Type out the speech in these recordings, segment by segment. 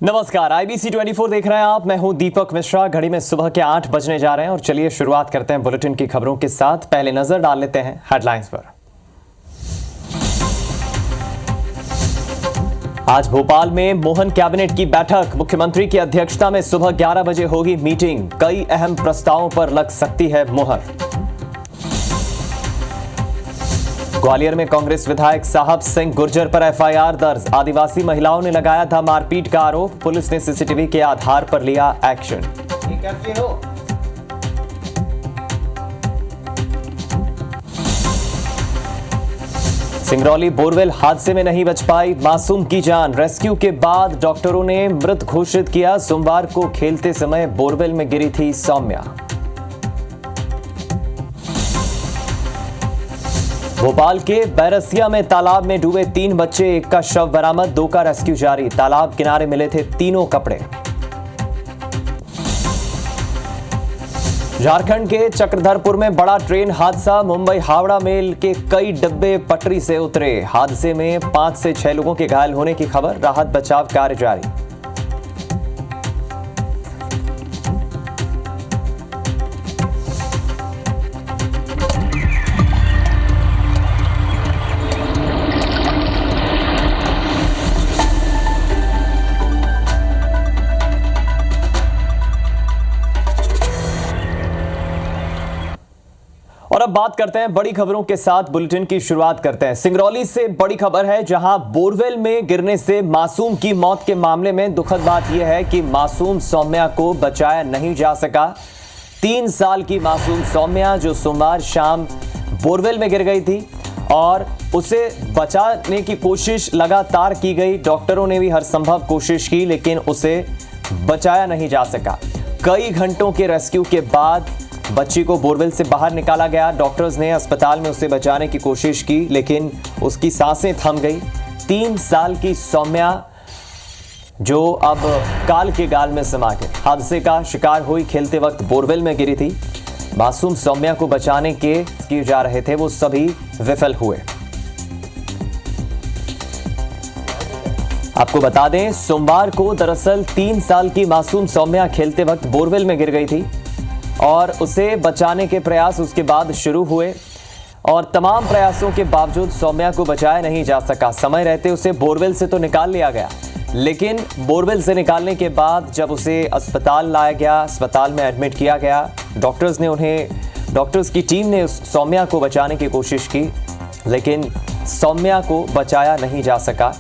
नमस्कार, IBC 24 देख रहे हैं आप। मैं हूं दीपक मिश्रा। घड़ी में सुबह के 8 बजने जा रहे हैं और चलिए शुरुआत करते हैं बुलेटिन की खबरों के साथ। पहले नजर डाल लेते हैं हेडलाइंस पर। आज भोपाल में मोहन कैबिनेट की बैठक, मुख्यमंत्री की अध्यक्षता में सुबह 11 बजे होगी मीटिंग। कई अहम प्रस्तावों पर लग सकती है मोहर। ग्वालियर में कांग्रेस विधायक साहब सिंह गुर्जर पर FIR दर्ज। आदिवासी महिलाओं ने लगाया था मारपीट का आरोप। पुलिस ने CCTV के आधार पर लिया एक्शन। सिंगरौली बोरवेल हादसे में नहीं बच पाई मासूम की जान। रेस्क्यू के बाद डॉक्टरों ने मृत घोषित किया। सोमवार को खेलते समय बोरवेल में गिरी थी सौम्या। भोपाल के बैरसिया में तालाब में डूबे 3 बच्चे, एक का शव बरामद, 2 का रेस्क्यू जारी। तालाब किनारे मिले थे तीनों कपड़े। झारखंड के चक्रधरपुर में बड़ा ट्रेन हादसा। मुंबई हावड़ा मेल के कई डब्बे पटरी से उतरे। हादसे में 5 से 6 लोगों के घायल होने की खबर। राहत बचाव कार्य जारी। और अब बात करते हैं बड़ी खबरों के साथ। बुलेटिन की शुरुआत करते हैं सिंगरौली से। बड़ी खबर है, जहां बोरवेल में गिरने से मासूम की मौत के मामले में दुखद बात यह है कि मासूम सौम्या को बचाया नहीं जा सका। 3 साल की मासूम सौम्या जो सोमवार शाम बोरवेल में गिर गई थी और उसे बचाने की कोशिश लगातार की गई। डॉक्टरों ने भी हर संभव कोशिश की, लेकिन उसे बचाया नहीं जा सका। कई घंटों के रेस्क्यू के बाद बच्ची को बोरवेल से बाहर निकाला गया। डॉक्टर्स ने अस्पताल में उसे बचाने की कोशिश की, लेकिन उसकी सांसें थम गई। 3 साल की सौम्या जो अब काल के गाल में समा गई, हादसे का शिकार हुई। खेलते वक्त बोरवेल में गिरी थी। मासूम सौम्या को बचाने के किए जा रहे थे, वो सभी विफल हुए। आपको बता दें, सोमवार को दरअसल 3 साल की मासूम सौम्या खेलते वक्त बोरवेल में गिर गई थी और उसे बचाने के प्रयास उसके बाद शुरू हुए और तमाम प्रयासों के बावजूद सौम्या को बचाया नहीं जा सका। समय रहते उसे बोरवेल से तो निकाल लिया गया, लेकिन बोरवेल से निकालने के बाद जब उसे अस्पताल लाया गया, अस्पताल में एडमिट किया गया, डॉक्टर्स की टीम ने उस सौम्या को बचाने की कोशिश की, लेकिन सौम्या को बचाया नहीं जा सका।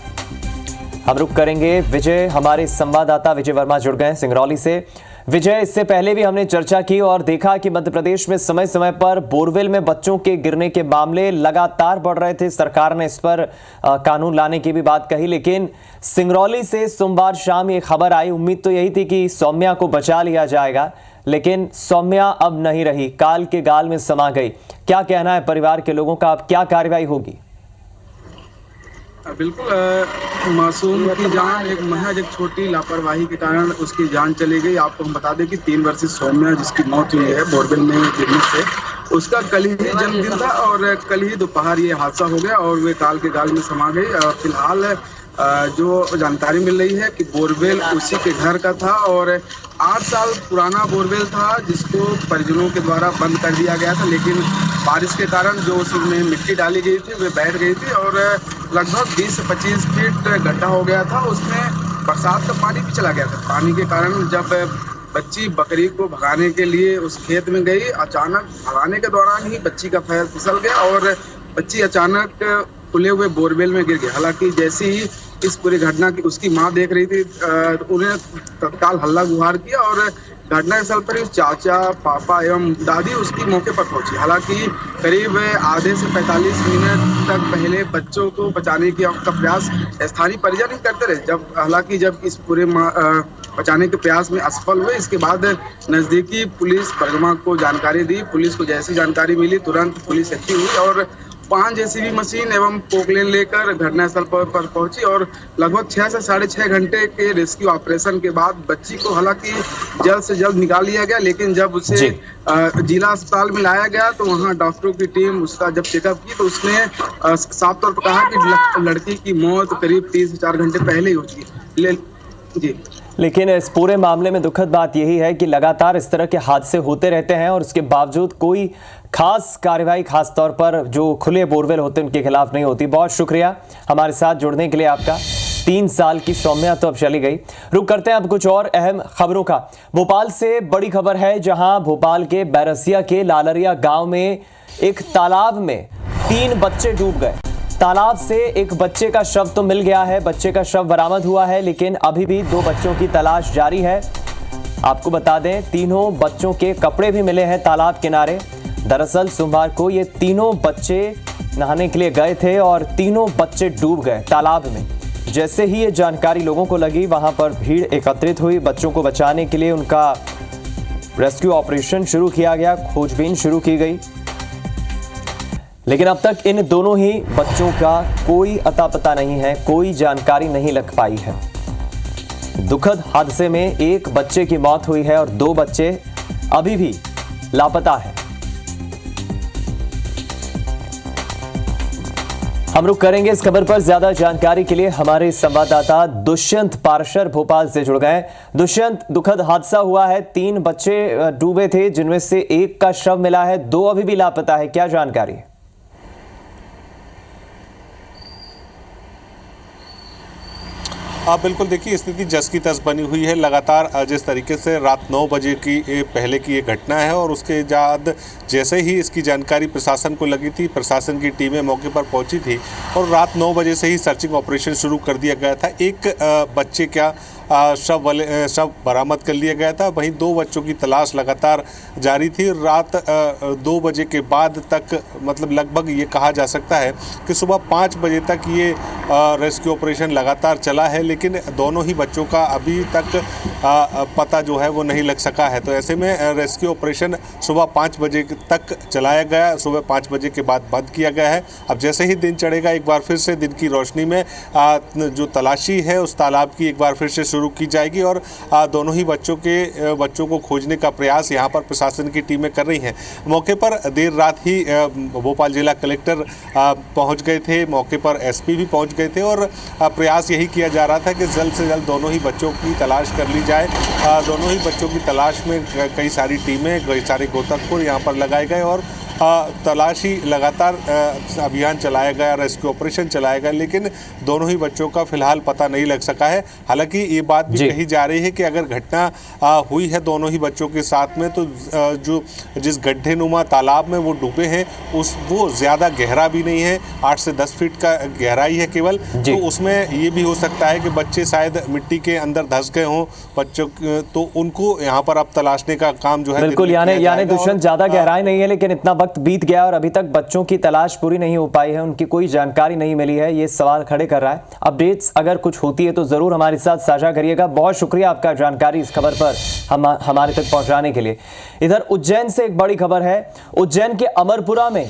हम रुक करेंगे। विजय, हमारे संवाददाता विजय वर्मा जुड़ गए सिंगरौली से। विजय, इससे पहले भी हमने चर्चा की और देखा कि मध्य प्रदेश में समय समय पर बोरवेल में बच्चों के गिरने के मामले लगातार बढ़ रहे थे। सरकार ने इस पर कानून लाने की भी बात कही, लेकिन सिंगरौली से सोमवार शाम ये खबर आई। उम्मीद तो यही थी कि सौम्या को बचा लिया जाएगा, लेकिन सौम्या अब नहीं रही, काल के गाल में समा गई। क्या कहना है परिवार के लोगों का, अब क्या कार्रवाई होगी? बिल्कुल, मासूम की जान महज एक छोटी लापरवाही के कारण उसकी जान चली गई। आपको हम बता दें कि 3 वर्षीय सौम्या जिसकी मौत हुई है बोरवेल में गिरने से, उसका कल ही जन्मदिन था और कल ही दोपहर ये हादसा हो गया और वे काल के गाल में समा गई। फिलहाल जो जानकारी मिल रही है कि बोरवेल उसी के घर का था और 8 साल पुराना बोरवेल था, जिसको परिजनों के द्वारा बंद कर दिया गया था, लेकिन बारिश के कारण जो उसमें मिट्टी डाली गई थी वे बैठ गई थी और लगभग 20 से 25 फीट गड्ढा हो गया था। उसमें बरसात का पानी भी चला गया था। पानी के कारण जब बच्ची बकरी को भगाने के लिए उस खेत में गई, अचानक भगाने के दौरान ही बच्ची का पैर फिसल गया और बच्ची अचानक खुले हुए बोरवेल में गिर गई। हालांकि जैसे ही इस पूरी घटना की उसकी मां देख रही थी, उन्हें तत्काल हल्ला गुहार किया और घटनास्थल पर चाचा, पापा एवं दादी उसकी मौके पर पहुंची। हालांकि करीब आधे से 45 मिनट तक पहले बच्चों को बचाने की प्रयास स्थानीय परिजन ही करते रहे। हालांकि जब इस पूरे बचाने के प्रयास में असफल हुए, इसके बाद नजदीकी पुलिस परिजनों को जानकारी दी। पुलिस को जैसी जानकारी मिली, तुरंत पुलिस एक्टिव हुई और 5 JCB मशीन एवं पोकलेन लेकर घटनास्थल पर पहुंची और लगभग 6 से 6.5 घंटे के रेस्क्यू ऑपरेशन के बाद बच्ची को हालांकि जल्द से जल्द निकाल लिया गया। लेकिन जब उसे जिला अस्पताल में लाया गया तो वहां डॉक्टरों की टीम उसका जब चेकअप की तो उसने साफ तौर पर कहा कि लड़की की मौत करीब 3 से 4 घंटे पहले ही हो चुकी। जी। लेकिन इस पूरे मामले में दुखद बात यही है कि लगातार इस तरह के हादसे होते रहते हैं और उसके बावजूद कोई खास कार्रवाई, खास तौर पर जो खुले बोरवेल होते हैं उनके खिलाफ नहीं होती। बहुत शुक्रिया हमारे साथ जुड़ने के लिए आपका। 3 साल की सौम्या तो अब चली गई। रुक करते हैं अब कुछ और अहम खबरों का। भोपाल से बड़ी खबर है, जहां भोपाल के बैरसिया के लालरिया गांव में एक तालाब में 3 बच्चे डूब गए। तालाब से एक बच्चे का शव तो मिल गया है, बच्चे का शव बरामद हुआ है, लेकिन अभी भी 2 बच्चों की तलाश जारी है। आपको बता दें, तीनों बच्चों के कपड़े भी मिले हैं तालाब किनारे। दरअसल सोमवार को ये तीनों बच्चे नहाने के लिए गए थे और तीनों बच्चे डूब गए तालाब में। जैसे ही ये जानकारी लोगों को लगी, वहां पर भीड़ एकत्रित हुई। बच्चों को बचाने के लिए उनका रेस्क्यू ऑपरेशन शुरू किया गया, खोजबीन शुरू की गई, लेकिन अब तक इन दोनों ही बच्चों का कोई अता पता नहीं है, कोई जानकारी नहीं लग पाई है। दुखद हादसे में एक बच्चे की मौत हुई है और 2 बच्चे अभी भी लापता हैं। हम रुक करेंगे इस खबर पर। ज्यादा जानकारी के लिए हमारे संवाददाता दुष्यंत पारशर भोपाल से जुड़ गए। दुष्यंत, दुखद हादसा हुआ है, 3 बच्चे डूबे थे जिनमें से एक का शव मिला है, 2 अभी भी लापता है, क्या जानकारी? आप बिल्कुल देखिए, स्थिति जस की तस बनी हुई है। लगातार जिस तरीके से रात 9 बजे की पहले की ये घटना है और उसके बाद जैसे ही इसकी जानकारी प्रशासन को लगी थी, प्रशासन की टीमें मौके पर पहुंची थी और रात 9 बजे से ही सर्चिंग ऑपरेशन शुरू कर दिया गया था। एक बच्चे का शव बरामद कर लिया गया था, वहीं 2 बच्चों की तलाश लगातार जारी थी। रात 2 बजे के बाद तक, मतलब लगभग ये कहा जा सकता है कि सुबह 5 बजे तक ये रेस्क्यू ऑपरेशन लगातार चला है, लेकिन दोनों ही बच्चों का अभी तक पता जो है वो नहीं लग सका है। तो ऐसे में रेस्क्यू ऑपरेशन सुबह 5 बजे तक चलाया गया, सुबह 5 बजे के बाद बंद किया गया है। अब जैसे ही दिन चढ़ेगा, एक बार फिर से दिन की रोशनी में जो तलाशी है उस तालाब की एक बार फिर से शुरू की जाएगी और दोनों ही बच्चों को खोजने का प्रयास यहाँ पर प्रशासन की टीमें कर रही हैं। मौके पर देर रात ही भोपाल जिला कलेक्टर पहुँच गए थे, मौके पर एसपी भी पहुँच गए थे और प्रयास यही किया जा रहा था कि जल्द से जल्द दोनों ही बच्चों की तलाश कर ली जाए। दोनों ही बच्चों की तलाश में कई सारी टीमें, कई सारे गोताखोर यहाँ पर लगाए गए और तलाशी लगातार अभियान चलाया गया, रेस्क्यू ऑपरेशन चलाया गया, लेकिन दोनों ही बच्चों का फिलहाल पता नहीं लग सका है। हालांकि ये बात भी कही जा रही है कि अगर घटना हुई है दोनों ही बच्चों के साथ में, तो जो जिस गड्ढे नुमा तालाब में वो डूबे हैं वो ज़्यादा गहरा भी नहीं है, 8 से 10 फीट का गहराई है केवल। तो उसमें ये भी हो सकता है कि बच्चे शायद मिट्टी के अंदर धंस गए हों बच्चों, तो उनको यहाँ पर अब तलाशने का काम जो है बिल्कुल, यानी दुष्यंत ज़्यादा गहराई नहीं है, लेकिन इतना वक्त बीत गया और अभी तक बच्चों की तलाश पूरी नहीं हो पाई है, उनकी कोई जानकारी नहीं मिली है। ये सवाल खड़े कर रहा है। अपडेट्स अगर कुछ होती है तो जरूर हमारे साथ साझा करिएगा। बहुत शुक्रिया आपका जानकारी इस खबर पर हमारे तक पहुंचाने के लिए। इधर उज्जैन से एक बड़ी खबर है। उज्जैन के अमरपुरा में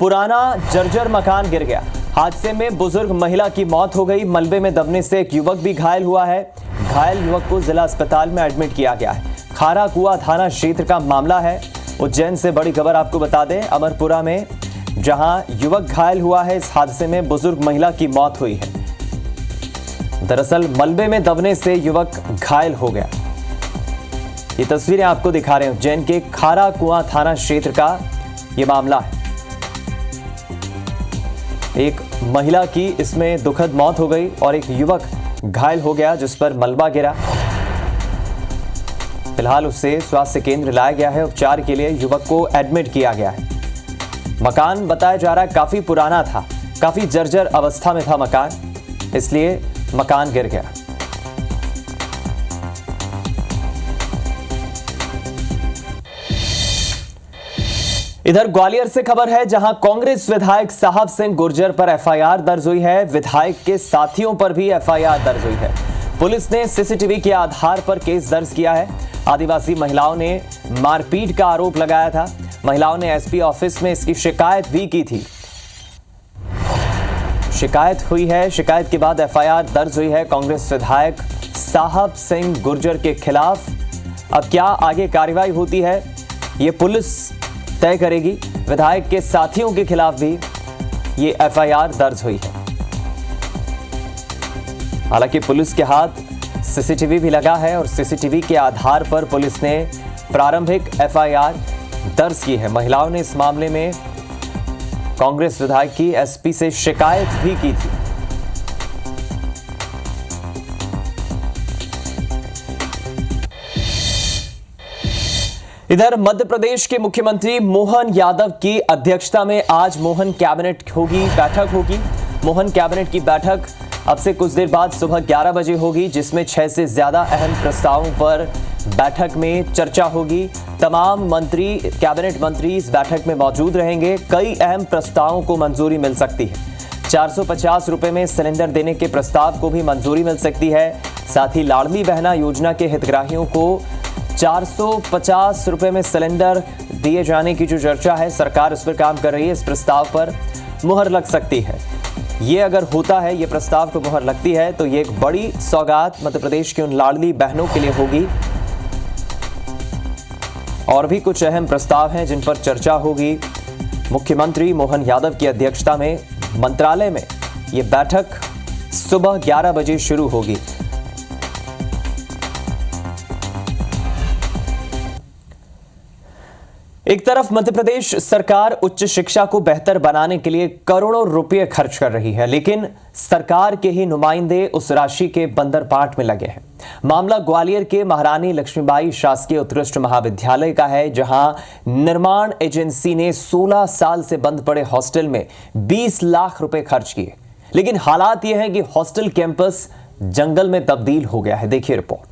पुराना जर्जर मकान गिर गया। हादसे में बुजुर्ग महिला की मौत हो गई। मलबे में दबने से एक युवक भी घायल हुआ है। घायल युवक को जिला अस्पताल में एडमिट किया गया है। खारा कुआ थाना क्षेत्र का मामला है। उज्जैन से बड़ी खबर आपको बता दें, अमरपुरा में जहां युवक घायल हुआ है, इस हादसे में बुजुर्ग महिला की मौत हुई है। दरअसल मलबे में दबने से युवक घायल हो गया। ये तस्वीरें आपको दिखा रहे हैं, उज्जैन के खारा कुआ थाना क्षेत्र का ये मामला है। एक महिला की इसमें दुखद मौत हो गई और एक युवक घायल हो गया जिस पर मलबा गिरा। फिलहाल उसे स्वास्थ्य केंद्र लाया गया है, उपचार के लिए युवक को एडमिट किया गया है। मकान बताया जा रहा है काफी पुराना था, काफी जर्जर अवस्था में था मकान, इसलिए मकान गिर गया। इधर ग्वालियर से खबर है, जहां कांग्रेस विधायक साहब सिंह गुर्जर पर एफआईआर दर्ज हुई है। विधायक के साथियों पर भी एफआईआर दर्ज हुई है। पुलिस ने सीसीटीवी के आधार पर केस दर्ज किया है। आदिवासी महिलाओं ने मारपीट का आरोप लगाया था। महिलाओं ने एसपी ऑफिस में इसकी शिकायत भी की थी। शिकायत हुई है, शिकायत के बाद एफआईआर दर्ज हुई है कांग्रेस विधायक साहब सिंह गुर्जर के खिलाफ। अब क्या आगे कार्रवाई होती है ये पुलिस तय करेगी। विधायक के साथियों के खिलाफ भी ये एफआईआर दर्ज हुई है। हालांकि पुलिस के हाथ सीसीटीवी भी लगा है और सीसीटीवी के आधार पर पुलिस ने प्रारंभिक एफआईआर दर्ज की है। महिलाओं ने इस मामले में कांग्रेस विधायक की एसपी से शिकायत भी की थी। इधर मध्य प्रदेश के मुख्यमंत्री मोहन यादव की अध्यक्षता में आज मोहन कैबिनेट बैठक होगी। मोहन कैबिनेट की बैठक अब से कुछ देर बाद सुबह 11 बजे होगी, जिसमें 6 से ज्यादा अहम प्रस्तावों पर बैठक में चर्चा होगी। तमाम कैबिनेट मंत्री इस बैठक में मौजूद रहेंगे। कई अहम प्रस्तावों को मंजूरी मिल सकती है। 450 रुपए में सिलेंडर देने के प्रस्ताव को भी मंजूरी मिल सकती है। साथ ही लाडली बहना योजना के हितग्राहियों को 450 रुपए में सिलेंडर दिए जाने की जो चर्चा है, सरकार उस पर काम कर रही है। इस प्रस्ताव पर मुहर लग सकती है। ये अगर होता है, ये प्रस्ताव को मुहर लगती है, तो ये एक बड़ी सौगात मध्य प्रदेश की उन लाडली बहनों के लिए होगी। और भी कुछ अहम प्रस्ताव हैं जिन पर चर्चा होगी। मुख्यमंत्री मोहन यादव की अध्यक्षता में मंत्रालय में ये बैठक सुबह 11 बजे शुरू होगी। एक तरफ मध्य प्रदेश सरकार उच्च शिक्षा को बेहतर बनाने के लिए करोड़ों रुपए खर्च कर रही है, लेकिन सरकार के ही नुमाइंदे उस राशि के बंदरपाट में लगे हैं। मामला ग्वालियर के महारानी लक्ष्मीबाई शासकीय उत्कृष्ट महाविद्यालय का है, जहां निर्माण एजेंसी ने 16 साल से बंद पड़े हॉस्टल में 20 लाख रुपए खर्च किए। लेकिन हालात यह है कि हॉस्टल कैंपस जंगल में तब्दील हो गया है। देखिए रिपोर्ट।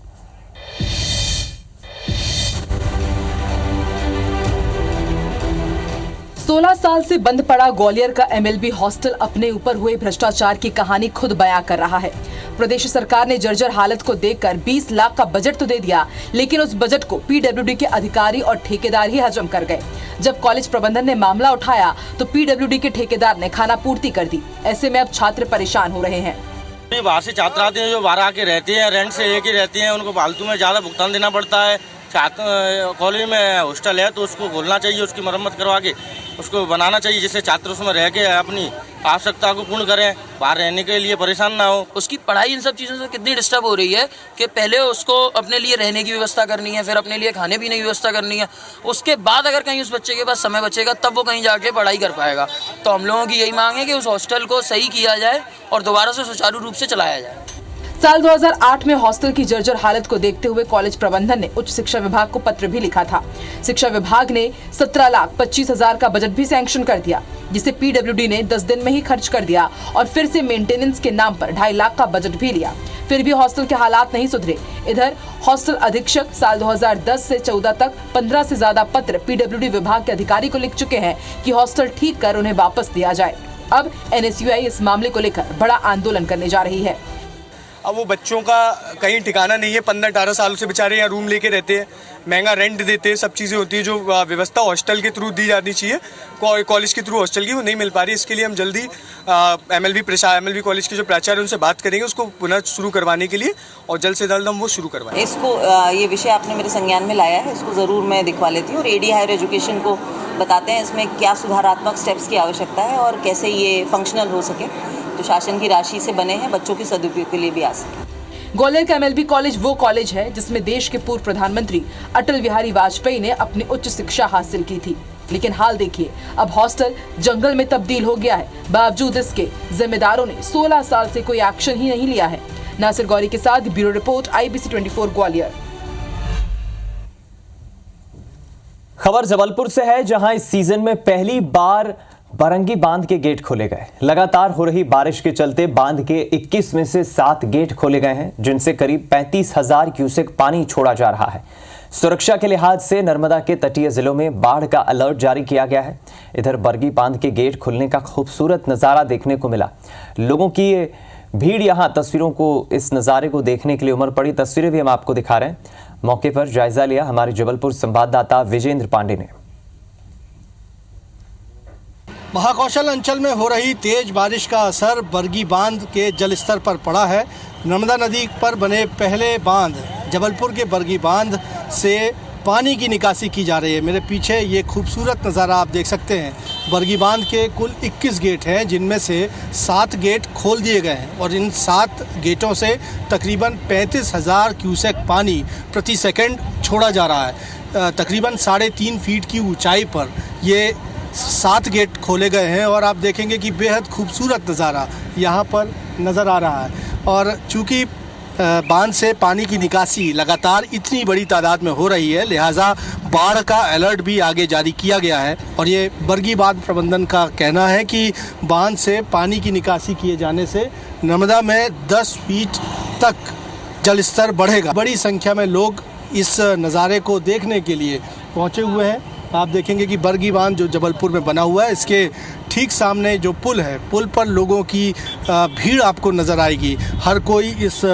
16 साल से बंद पड़ा ग्वालियर का एमएलबी हॉस्टल अपने ऊपर हुए भ्रष्टाचार की कहानी खुद बयां कर रहा है। प्रदेश सरकार ने जर्जर हालत को देखकर 20 लाख का बजट तो दे दिया, लेकिन उस बजट को पीडब्ल्यूडी के अधिकारी और ठेकेदार ही हजम कर गए। जब कॉलेज प्रबंधन ने मामला उठाया तो पीडब्ल्यूडी के ठेकेदार ने खाना पूर्ति कर दी। ऐसे में अब छात्र परेशान हो रहे हैं। बाहर से छात्र आते हैं जो बाहर आके रहते हैं, रेंट से एक ही रहते हैं, उनको फालतू में ज्यादा भुगतान देना पड़ता है। कॉलेज में हॉस्टल है तो उसको खोलना चाहिए, उसकी मरम्मत करवा के उसको बनाना चाहिए, जिससे छात्र उसमें रह के अपनी आवश्यकता को पूर्ण करें, बाहर रहने के लिए परेशान ना हो। उसकी पढ़ाई इन सब चीज़ों से कितनी डिस्टर्ब हो रही है कि पहले उसको अपने लिए रहने की व्यवस्था करनी है, फिर अपने लिए खाने पीने की व्यवस्था करनी है। उसके बाद अगर कहीं उस बच्चे के पास समय बचेगा तब वो कहीं जाके पढ़ाई कर पाएगा। तो हम लोगों की यही मांग है कि उस हॉस्टल को सही किया जाए और दोबारा से सुचारू रूप से चलाया जाए। साल 2008 में हॉस्टल की जर्जर हालत को देखते हुए कॉलेज प्रबंधन ने उच्च शिक्षा विभाग को पत्र भी लिखा था। शिक्षा विभाग ने 17,25,000 का बजट भी सैंक्शन कर दिया, जिसे पीडब्ल्यूडी ने 10 दिन में ही खर्च कर दिया और फिर से मेंटेनेंस के नाम पर 2.5 लाख का बजट भी लिया। फिर भी हॉस्टल के हालात नहीं सुधरे। इधर हॉस्टल अधीक्षक साल 2010 से 14 तक 15 से ज्यादा पत्र पीडब्ल्यूडी विभाग के अधिकारी को लिख चुके हैं कि हॉस्टल ठीक कर उन्हें वापस दिया जाए। अब एनएसयूआई इस मामले को लेकर बड़ा आंदोलन करने जा रही है। अब वो बच्चों का कहीं ठिकाना नहीं है, 15-18 सालों से बेचारे यहाँ रूम लेके रहते हैं, महंगा रेंट देते हैं, सब चीज़ें होती है। जो व्यवस्था हॉस्टल के थ्रू दी जानी चाहिए कॉलेज के थ्रू हॉस्टल की, वो नहीं मिल पा रही। इसके लिए हम जल्दी एमएलबी कॉलेज के जो प्राचार्य उनसे बात करेंगे उसको पुनः शुरू करवाने के लिए, और जल्द से जल्द हम वो शुरू करवाएंगे। इसको ये विषय आपने मेरे संज्ञान में लाया है, इसको ज़रूर मैं दिखवा लेती हूँ और एडी हायर एजुकेशन को बताते हैं इसमें क्या सुधारात्मक स्टेप्स की आवश्यकता है और कैसे ये फंक्शनल हो सके, तो शासन की राशि से बने हैं, बच्चों के सदुपयोग के लिए भी आ सके। ग्वालियर का एमएलबी कॉलेज वो कॉलेज है जिसमें देश के पूर्व प्रधानमंत्री अटल बिहारी वाजपेयी ने अपनी उच्च शिक्षा हासिल की थी। लेकिन हाल देखिए, अब हॉस्टल जंगल में तब्दील हो गया है। बावजूद इसके जिम्मेदारों ने 16 साल से कोई एक्शन ही नहीं लिया है। नासिर गौरी के साथ ब्यूरो रिपोर्ट, IBC 24 ग्वालियर। खबर जबलपुर से है, जहां इस सीजन में पहली बार बरंगी बांध के गेट खोले गए। लगातार हो रही बारिश के चलते बांध के 21 में से 7 गेट खोले गए हैं, जिनसे करीब 35,000 क्यूसेक पानी छोड़ा जा रहा है। सुरक्षा के लिहाज से नर्मदा के तटीय जिलों में बाढ़ का अलर्ट जारी किया गया है। इधर बरगी बांध के गेट खुलने का खूबसूरत नज़ारा देखने को मिला। लोगों की भीड़ यहां तस्वीरों को, इस नज़ारे को देखने के लिए उमड़ पड़ी। तस्वीरें भी हम आपको दिखा रहे हैं। मौके पर जायजा लिया हमारे जबलपुर संवाददाता विजेंद्र पांडे ने। महाकौशल अंचल में हो रही तेज बारिश का असर बरगी बांध के जलस्तर पर पड़ा है। नर्मदा नदी पर बने पहले बांध जबलपुर के बरगी बांध से पानी की निकासी की जा रही है। मेरे पीछे ये खूबसूरत नज़ारा आप देख सकते हैं। बरगी बांध के कुल 21 गेट हैं, जिनमें से 7 गेट खोल दिए गए हैं और इन 7 गेटों से तकरीबन 35,000 क्यूसेक पानी प्रति सेकंड छोड़ा जा रहा है। तकरीबन 3.5 फीट की ऊंचाई पर ये 7 गेट खोले गए हैं और आप देखेंगे कि बेहद खूबसूरत नज़ारा यहाँ पर नज़र आ रहा है। और चूँकि बांध से पानी की निकासी लगातार इतनी बड़ी तादाद में हो रही है, लिहाजा बाढ़ का अलर्ट भी आगे जारी किया गया है। और ये बरगी बांध प्रबंधन का कहना है कि बांध से पानी की निकासी किए जाने से नर्मदा में 10 फीट तक जल स्तर बढ़ेगा। बड़ी संख्या में लोग इस नज़ारे को देखने के लिए पहुँचे हुए हैं। आप देखेंगे कि बरगी बांध जो जबलपुर में बना हुआ है, इसके ठीक सामने जो पुल है, पुल पर लोगों की भीड़ आपको नज़र आएगी। हर कोई इस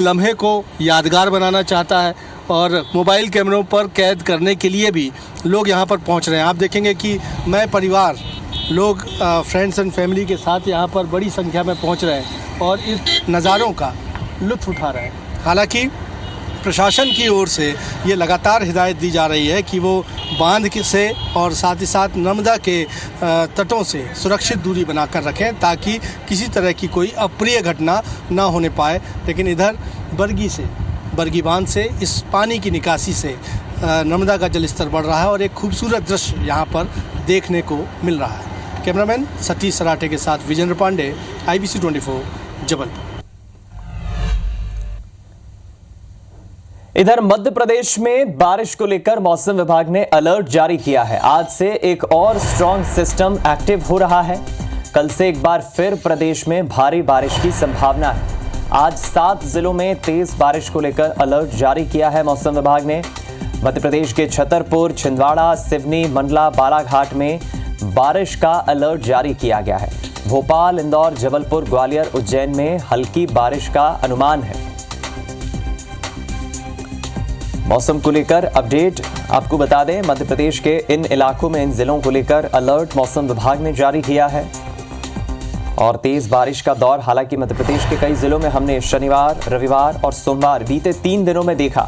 लम्हे को यादगार बनाना चाहता है और मोबाइल कैमरों पर कैद करने के लिए भी लोग यहाँ पर पहुँच रहे हैं। आप देखेंगे कि मैं परिवार लोग फ्रेंड्स एंड फैमिली के साथ यहाँ पर बड़ी संख्या में पहुँच रहे हैं और इस नज़ारों का लुत्फ़ उठा रहे हैं। हालांकि प्रशासन की ओर से ये लगातार हिदायत दी जा रही है कि वो बांध से और साथ ही साथ नर्मदा के तटों से सुरक्षित दूरी बनाकर रखें ताकि किसी तरह की कोई अप्रिय घटना ना होने पाए। लेकिन इधर बरगी बांध से इस पानी की निकासी से नर्मदा का जलस्तर बढ़ रहा है और एक खूबसूरत दृश्य यहाँ पर देखने को मिल रहा है। कैमरामैन सतीश सराठे के साथ विजेंद्र पांडे, IBC 24 जबलपुर। इधर मध्य प्रदेश में बारिश को लेकर मौसम विभाग ने अलर्ट जारी किया है। आज से एक और स्ट्रॉन्ग सिस्टम एक्टिव हो रहा है। कल से एक बार फिर प्रदेश में भारी बारिश की संभावना है। आज 7 जिलों में तेज बारिश को लेकर अलर्ट जारी किया है मौसम विभाग ने। मध्य प्रदेश के छतरपुर, छिंदवाड़ा, सिवनी, मंडला, बालाघाट में बारिश का अलर्ट जारी किया गया है। भोपाल, इंदौर, जबलपुर, ग्वालियर, उज्जैन में हल्की बारिश का अनुमान है। मौसम को लेकर अपडेट आपको बता दें, मध्य प्रदेश के इन इलाकों में, इन जिलों को लेकर अलर्ट मौसम विभाग ने जारी किया है और तेज बारिश का दौर हालांकि मध्य प्रदेश के कई जिलों में हमने शनिवार, रविवार और सोमवार बीते 3 दिनों में देखा।